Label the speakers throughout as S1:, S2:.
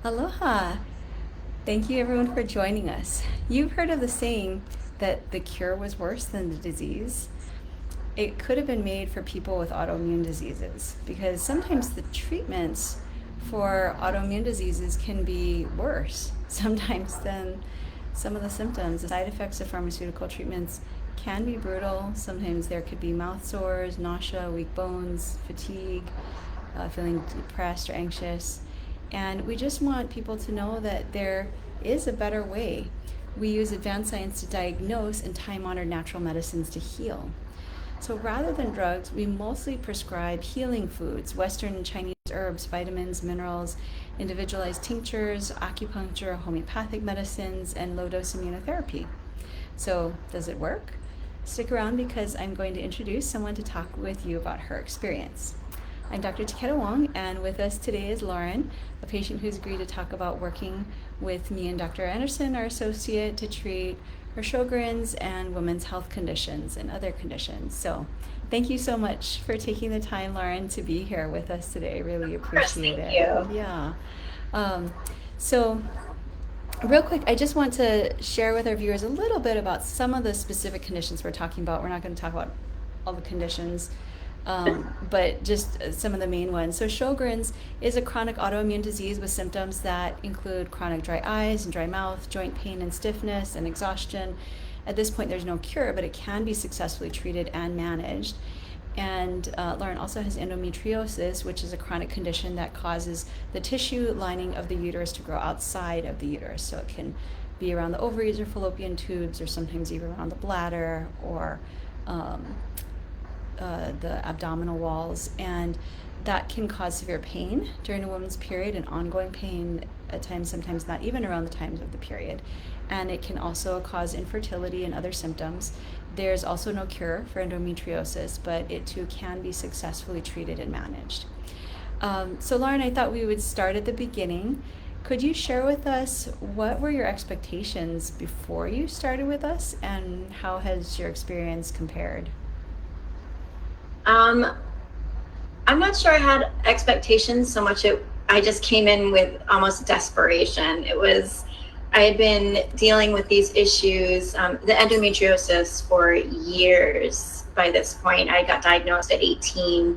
S1: Aloha! Thank you everyone for joining us. You've heard of the saying that the cure was worse than the disease. It could have been made for people with autoimmune diseases because sometimes the treatments for autoimmune diseases can be worse sometimes than some of the symptoms. The side effects of pharmaceutical treatments can be brutal. Sometimes there could be mouth sores, nausea, weak bones, fatigue, feeling depressed or anxious. And we just want people to know that there is a better way. We use advanced science to diagnose and time honored natural medicines to heal. So rather than drugs, we mostly prescribe healing foods, Western and Chinese herbs, vitamins, minerals, individualized tinctures, acupuncture, homeopathic medicines, and low dose immunotherapy. So, does it work? Stick around because I'm going to introduce someone to talk with you about her experience. I'm Dr. Taketa-Wong, and with us today is Lauren, a patient who's agreed to talk about working with me and Dr. Anderson, our associate, to treat her Sjogren's and women's health conditions and other conditions. So thank you so much for taking the time, Lauren, to be here with us today. Really
S2: Of course,
S1: appreciate
S2: thank
S1: it.
S2: you.
S1: Yeah. So real quick, I just want to share with our viewers a little bit about some of the specific conditions we're talking about. We're not going to talk about all the conditions, but just some of the main ones. So Sjogren's is a chronic autoimmune disease with symptoms that include chronic dry eyes and dry mouth, joint pain and stiffness, and exhaustion. At this point, there's no cure, but it can be successfully treated and managed. And Lauren also has endometriosis, which is a chronic condition that causes the tissue lining of the uterus to grow outside of the uterus. So it can be around the ovaries or fallopian tubes, or sometimes even around the bladder or the abdominal walls. And that can cause severe pain during a woman's period and ongoing pain at times, sometimes not even around the times of the period. And it can also cause infertility and other symptoms. There's also no cure for endometriosis, but it too can be successfully treated and managed. So Lauren, I thought we would start at the beginning. Could you share with us what were your expectations before you started with us, and how has your experience compared?
S2: Um, I'm not sure I had expectations so much. I just came in with almost desperation. I had been dealing with these issues, the endometriosis, for years. By this point, I got diagnosed at 18,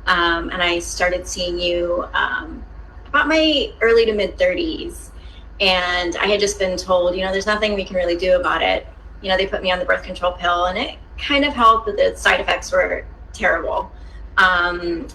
S2: and I started seeing you about my early to mid 30s. And I had just been told, there's nothing we can really do about it. They put me on the birth control pill, and it kind of helped, but the side effects were terrible. And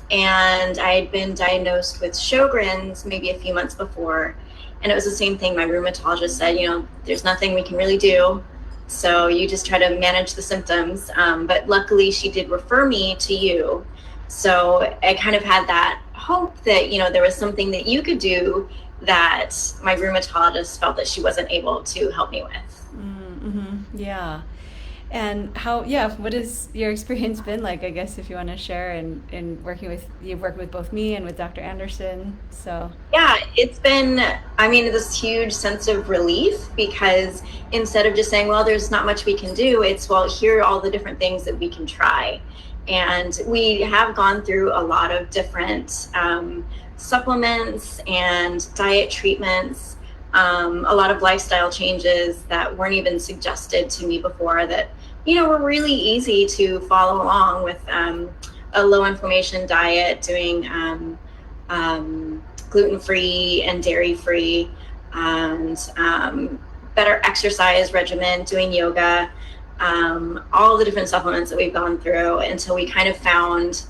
S2: I had been diagnosed with Sjogren's maybe a few months before, and it was the same thing. My rheumatologist said, there's nothing we can really do, so you just try to manage the symptoms. But luckily, she did refer me to you, so I kind of had that hope that there was something that you could do that my rheumatologist felt that she wasn't able to help me with.
S1: Mm-hmm. Yeah. And what has your experience been like, I guess, if you want to share, in working with, you've worked with both me and with Dr. Anderson, so.
S2: Yeah, it's been, this huge sense of relief, because instead of just saying, well, there's not much we can do, it's, well, here are all the different things that we can try. And we have gone through a lot of different supplements and diet treatments, a lot of lifestyle changes that weren't even suggested to me before, that were really easy to follow along with, a low inflammation diet, doing gluten-free and dairy-free, and better exercise regimen, doing yoga, all the different supplements that we've gone through, until we kind of found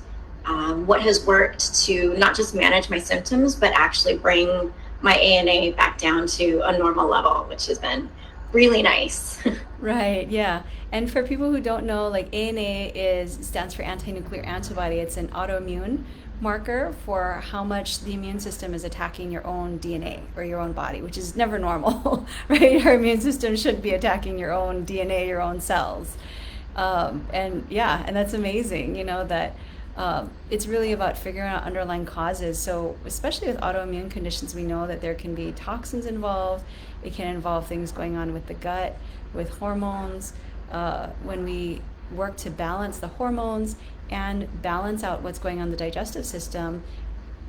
S2: what has worked to not just manage my symptoms, but actually bring my ANA back down to a normal level, which has been really nice.
S1: Right, yeah. And for people who don't know, like, ANA stands for anti-nuclear antibody. It's an autoimmune marker for how much the immune system is attacking your own DNA or your own body, which is never normal, right? Our immune system should be attacking your own DNA, your own cells. And that's amazing, that it's really about figuring out underlying causes. So especially with autoimmune conditions, we know that there can be toxins involved. It can involve things going on with the gut, with hormones. When we work to balance the hormones and balance out what's going on in the digestive system,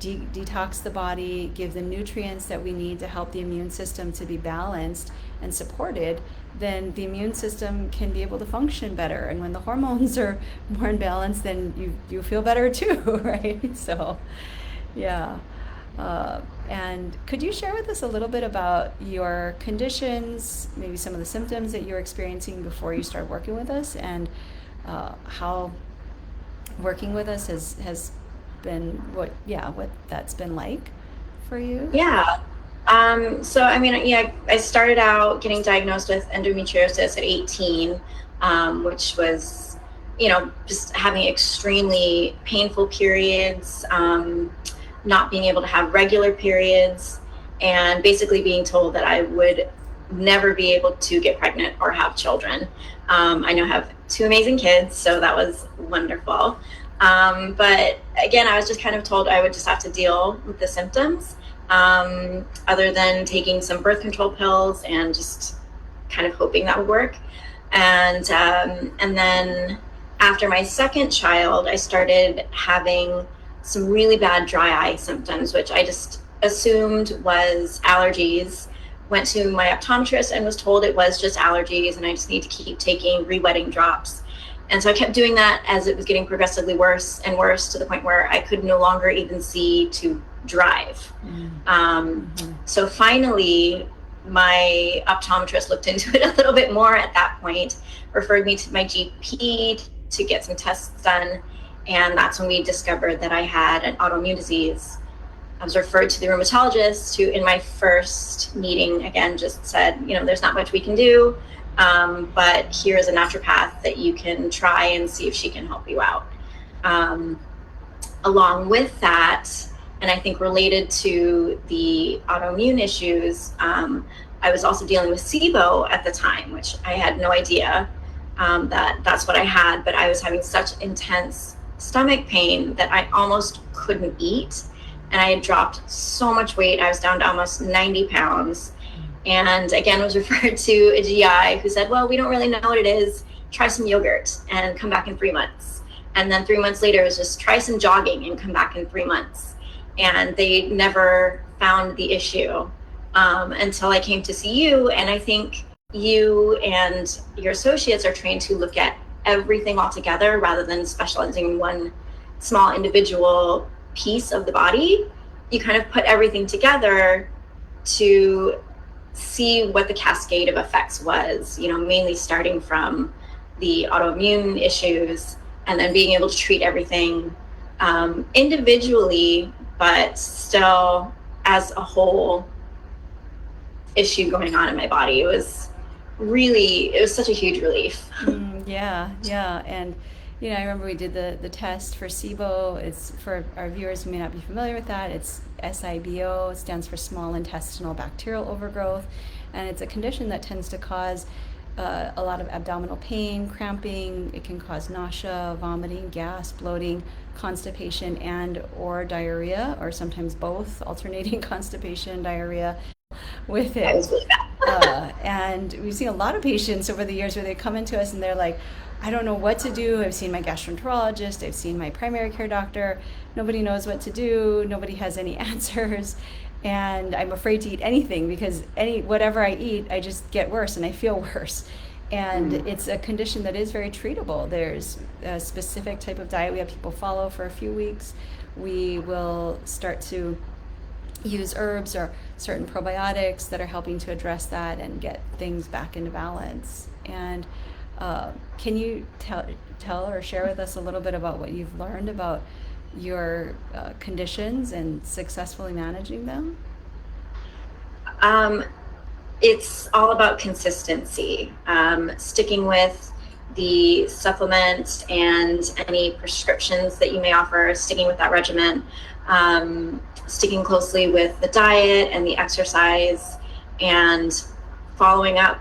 S1: detox the body, give the nutrients that we need to help the immune system to be balanced and supported, then the immune system can be able to function better. And when the hormones are more in balance, then you feel better too, right? So, yeah. And could you share with us a little bit about your conditions, maybe some of the symptoms that you were experiencing before you started working with us, and how working with us has been, what that's been like for you?
S2: Yeah. So, I mean, yeah, I started out getting diagnosed with endometriosis at 18, which was, just having extremely painful periods, not being able to have regular periods, and basically being told that I would never be able to get pregnant or have children. I now have 2 amazing kids, so that was wonderful. But again, I was just kind of told I would just have to deal with the symptoms, other than taking some birth control pills and just kind of hoping that would work. And then after my second child, I started having some really bad dry eye symptoms, which I just assumed was allergies. Went to my optometrist and was told it was just allergies, and I just need to keep taking re-wetting drops. And so I kept doing that as it was getting progressively worse and worse, to the point where I could no longer even see to drive. So finally, my optometrist looked into it a little bit more at that point, referred me to my GP to get some tests done. And that's when we discovered that I had an autoimmune disease. I was referred to the rheumatologist, who in my first meeting, again, just said, there's not much we can do, but here's a naturopath that you can try and see if she can help you out. Along with that, and I think related to the autoimmune issues, I was also dealing with SIBO at the time, which I had no idea that's what I had, but I was having such intense stomach pain that I almost couldn't eat. And I had dropped so much weight. I was down to almost 90 pounds. And again, was referred to a GI who said, well, we don't really know what it is. Try some yogurt and come back in 3 months. And then 3 months later, it was just try some jogging and come back in 3 months. And they never found the issue until I came to see you. And I think you and your associates are trained to look at everything all together rather than specializing in one small individual piece of the body. You kind of put everything together to see what the cascade of effects was, mainly starting from the autoimmune issues and then being able to treat everything individually, but still as a whole issue going on in my body. It was such a huge relief.
S1: Yeah. And I remember we did the test for SIBO. It's, for our viewers who may not be familiar with that, it's SIBO. It stands for small intestinal bacterial overgrowth, and it's a condition that tends to cause a lot of abdominal pain, cramping. It can cause nausea, vomiting, gas, bloating, constipation, and or diarrhea, or sometimes both, alternating constipation, diarrhea with it.
S2: That was really bad.
S1: And we've seen a lot of patients over the years where they come into us and they're like, I don't know what to do. I've seen my gastroenterologist, I've seen my primary care doctor. Nobody knows what to do. Nobody has any answers. And I'm afraid to eat anything because whatever I eat, I just get worse and I feel worse. And it's a condition that is very treatable. There's a specific type of diet we have people follow for a few weeks. We will start to use herbs or certain probiotics that are helping to address that and get things back into balance. And can you tell or share with us a little bit about what you've learned about your conditions and successfully managing them?
S2: It's all about consistency, sticking with the supplements and any prescriptions that you may offer, sticking with that regimen, sticking closely with the diet and the exercise, and following up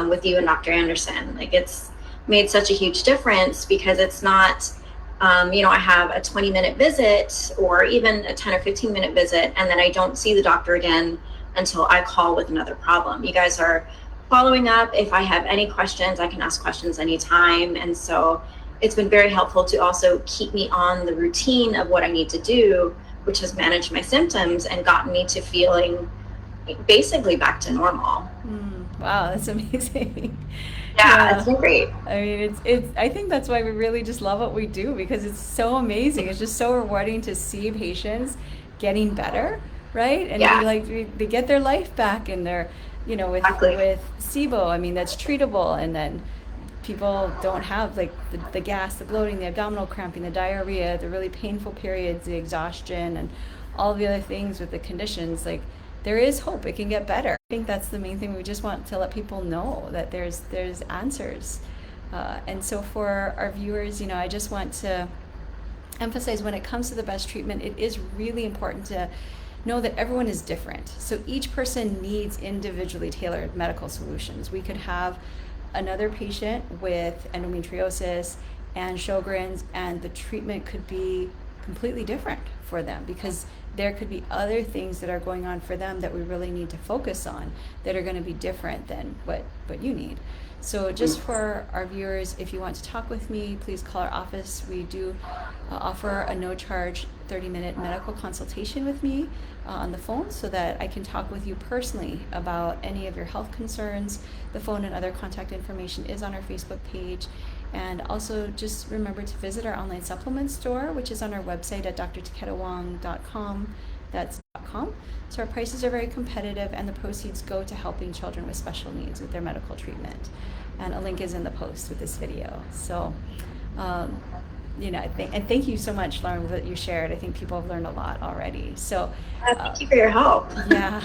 S2: with you and Dr. Anderson. Like, it's made such a huge difference because it's not, I have a 20-minute visit or even a 10 or 15-minute visit, and then I don't see the doctor again until I call with another problem. You guys are following up. If I have any questions, I can ask questions anytime. And so it's been very helpful to also keep me on the routine of what I need to do which has managed my symptoms and gotten me to feeling basically back to normal.
S1: Wow, that's amazing.
S2: Yeah, it's been great.
S1: I mean, I think that's why we really just love what we do, because it's so amazing. It's just so rewarding to see patients getting better, right? And
S2: Yeah,
S1: they get their life back, and they're,
S2: exactly.
S1: with SIBO, I mean, that's treatable, and then people don't have like the gas, the bloating, the abdominal cramping, the diarrhea, the really painful periods, the exhaustion, and all the other things with the conditions. Like, there is hope. It can get better. I think that's the main thing. We just want to let people know that there's answers. And so for our viewers, I just want to emphasize, when it comes to the best treatment, it is really important to know that everyone is different. So each person needs individually tailored medical solutions. We could have another patient with endometriosis and Sjogren's, and the treatment could be completely different for them, because there could be other things that are going on for them that we really need to focus on, that are going to be different than what you need. So just for our viewers, if you want to talk with me, please call our office. We do offer a no-charge 30-minute medical consultation with me on the phone, so that I can talk with you personally about any of your health concerns. The phone and other contact information is on our Facebook page. And also just remember to visit our online supplement store, which is on our website at drtaketa-wong.com. That's .com. So our prices are very competitive, and the proceeds go to helping children with special needs with their medical treatment. And a link is in the post with this video. So, and thank you so much, Lauren, that you shared. I think people have learned a lot already. So,
S2: Thank you for your help.
S1: Yeah.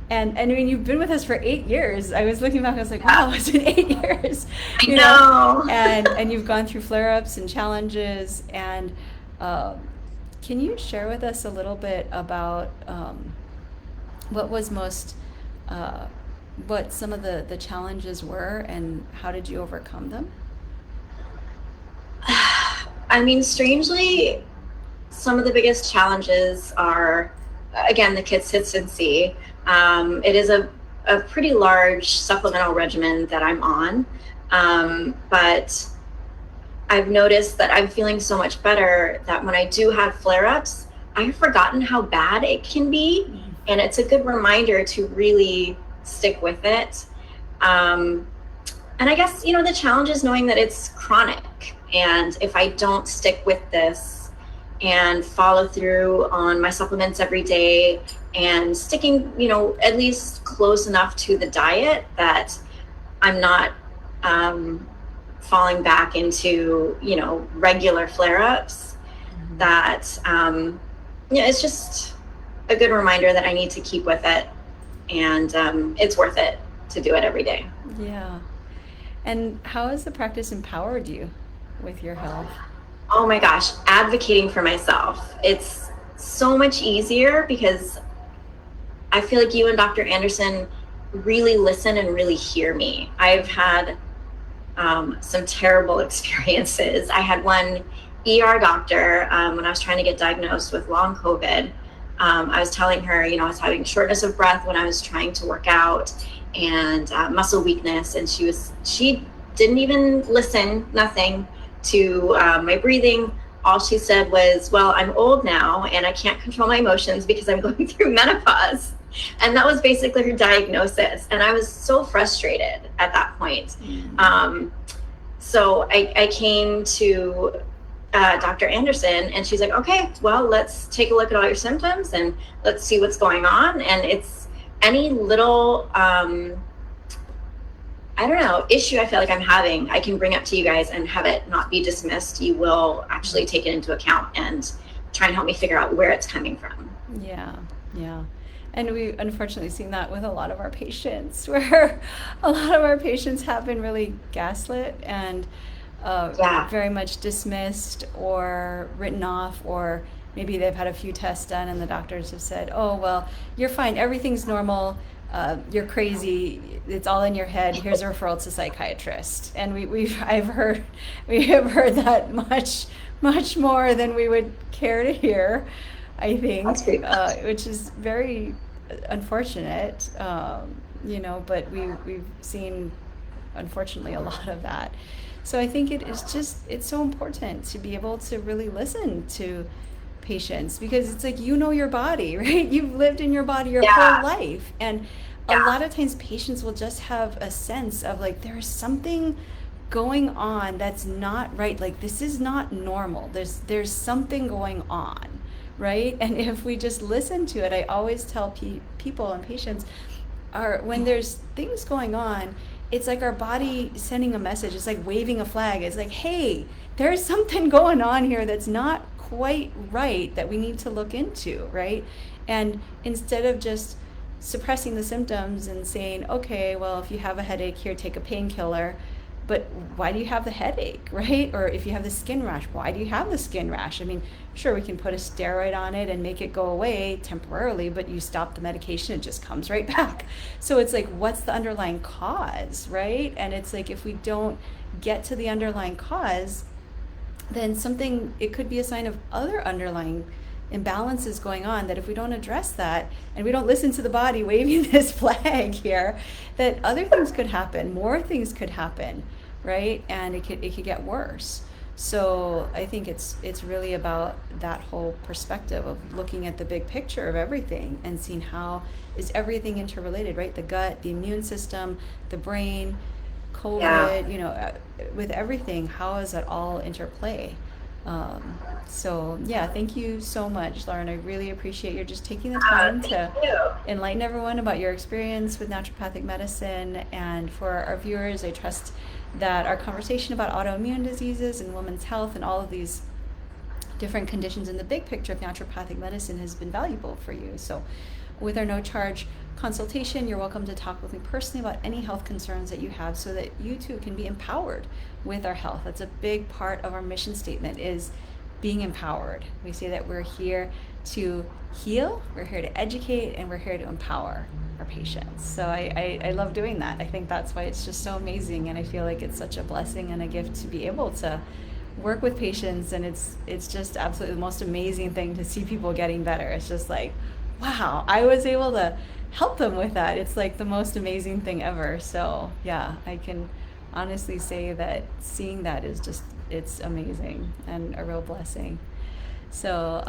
S1: And I mean, you've been with us for 8 years. I was looking back, I was like, wow, it's been 8 years.
S2: I know.
S1: And you've gone through flare-ups and challenges. And can you share with us a little bit about what was what some of the challenges were, and how did you overcome them?
S2: I mean, strangely, some of the biggest challenges are, again, the consistency. It is a pretty large supplemental regimen that I'm on, but I've noticed that I'm feeling so much better that when I do have flare-ups, I've forgotten how bad it can be, and it's a good reminder to really stick with it. And I guess, the challenge is knowing that it's chronic, and if I don't stick with this and follow through on my supplements every day and sticking, at least close enough to the diet that I'm not falling back into, regular flare-ups, that, it's just a good reminder that I need to keep with it, and it's worth it to do it every day.
S1: Yeah. And how has the practice empowered you with your health?
S2: Oh my gosh, advocating for myself. It's so much easier because I feel like you and Dr. Anderson really listen and really hear me. I've had some terrible experiences. I had one ER doctor when I was trying to get diagnosed with long COVID. I was telling her, I was having shortness of breath when I was trying to work out, and muscle weakness, and she didn't even listen, nothing to my breathing. All she said was, well, I'm old now and I can't control my emotions because I'm going through menopause. And that was basically her diagnosis. And I was so frustrated at that point. So I came to Dr. Anderson, and she's like, okay, well, let's take a look at all your symptoms and let's see what's going on. And it's any little, issue I feel like I'm having, I can bring up to you guys and have it not be dismissed. You will actually take it into account and try and help me figure out where it's coming from.
S1: Yeah. And we unfortunately seen that with a lot of our patients, where a lot of our patients have been really gaslit and very much dismissed or written off, or maybe they've had a few tests done and the doctors have said, oh, well, you're fine, everything's normal, you're crazy, it's all in your head, here's a referral to psychiatrist. And we have heard that much more than we would care to hear, I think, which is very unfortunate, but we've seen, unfortunately, a lot of that. So I think it's so important to be able to really listen to patients, because it's like, you know your body, right? You've lived in your body your
S2: Yeah.
S1: whole life. And a
S2: Yeah.
S1: lot of times patients will just have a sense of like, there's something going on that's not right. Like, this is not normal. There's something going on, right? And if we just listen to it, I always tell people and patients, are when there's things going on, it's like our body sending a message. It's like waving a flag. It's like, hey, there's something going on here that's not quite right, that we need to look into, right? And instead of just suppressing the symptoms and saying, okay, well, if you have a headache, here, take a painkiller, but why do you have the headache, right? Or if you have the skin rash, why do you have the skin rash? I mean, sure, we can put a steroid on it and make it go away temporarily, but you stop the medication, it just comes right back. So it's like, what's the underlying cause, right? And it's like, if we don't get to the underlying cause, then something, it could be a sign of other underlying imbalances going on, that if we don't address that and we don't listen to the body waving this flag here, that other things could happen, more things could happen, right? And it could get worse. So I think it's really about that whole perspective of looking at the big picture of everything and seeing how is everything interrelated, right? The gut, the immune system, the brain, COVID, with everything, how does that all interplay? So yeah, thank you so much, Lauren. I really appreciate you just taking the time to
S2: Thank you.
S1: enlighten everyone about your experience with naturopathic medicine. And for our viewers, I trust that our conversation about autoimmune diseases and women's health and all of these different conditions in the big picture of naturopathic medicine has been valuable for you. So with our no charge consultation, you're welcome to talk with me personally about any health concerns that you have, so that you too can be empowered with our health. That's a big part of our mission statement, is being empowered. We say that we're here to heal, we're here to educate, and we're here to empower our patients. So I love doing that. I think that's why it's just so amazing, and I feel like it's such a blessing and a gift to be able to work with patients. And it's just absolutely the most amazing thing to see people getting better. It's just like, wow, I was able to help them with that. It's like the most amazing thing ever. So yeah, I can honestly say that seeing that is just, it's amazing and a real blessing. So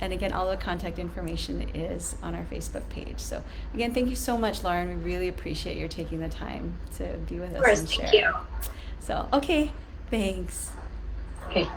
S1: and again, all the contact information is on our Facebook page. So again, thank you so much, Lauren. We really appreciate your taking the time to be with us and share.
S2: Thank you.
S1: So okay, thanks.
S2: Okay.